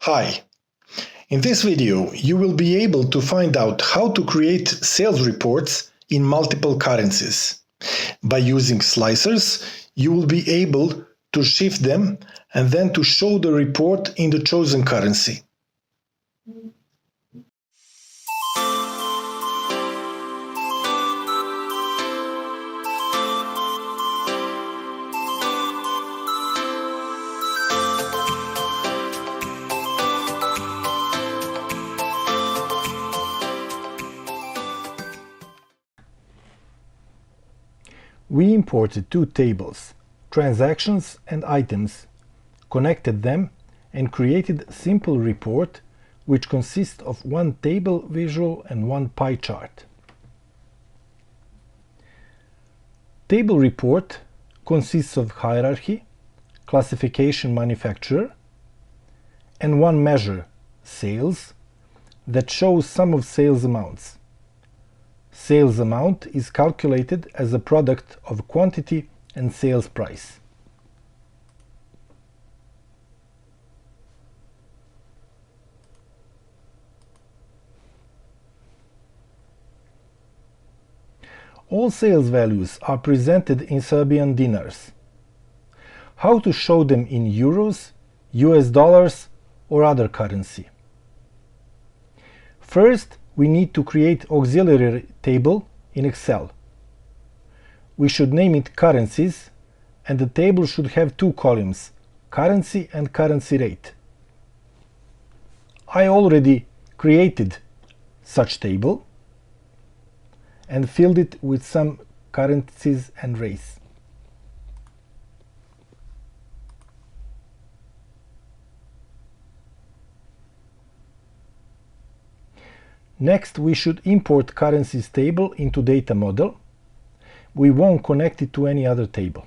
Hi! In this video, you will be able to find out how to create sales reports in multiple currencies. By using slicers, you will be able to shift them and then to show the report in the chosen currency. We imported two tables, transactions and items, connected them and created a simple report which consists of one table visual and one pie chart. Table report consists of hierarchy, classification manufacturer, and one measure, sales, that shows sum of sales amounts. Sales amount is calculated as a product of quantity and sales price. All sales values are presented in Serbian dinars. How to show them in euros, US dollars or other currency? First, we need to create auxiliary table in Excel. We should name it currencies, and the table should have two columns, currency and currency rate. I already created such table and filled it with some currencies and rates. Next, we should import currencies table into data model. We won't connect it to any other table.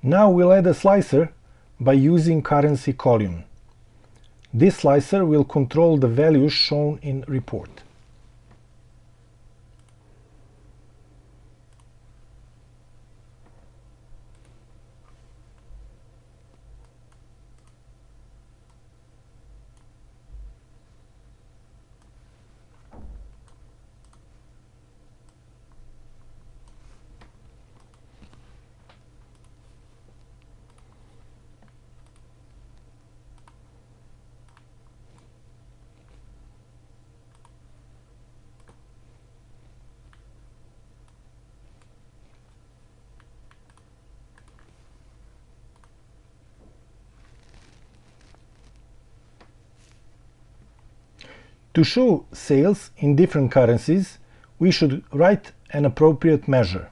Now we'll add a slicer by using currency column. This slicer will control the values shown in report. To show sales in different currencies, we should write an appropriate measure.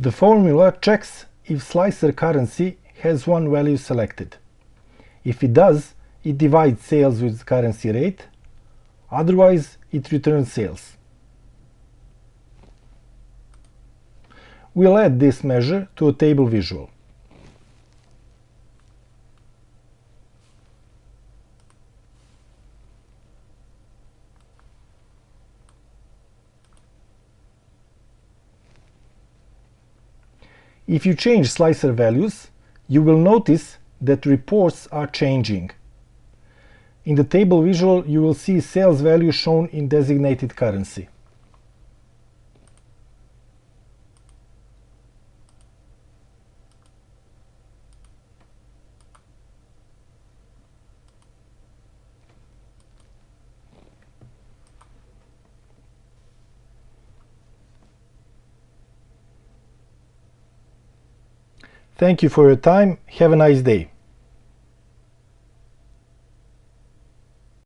The formula checks if slicer currency has one value selected. If it does, it divides sales with currency rate, otherwise it returns sales. We'll add this measure to a table visual. If you change slicer values, you will notice that reports are changing. In the table visual, you will see sales value shown in designated currency. Thank you for your time. Have a nice day.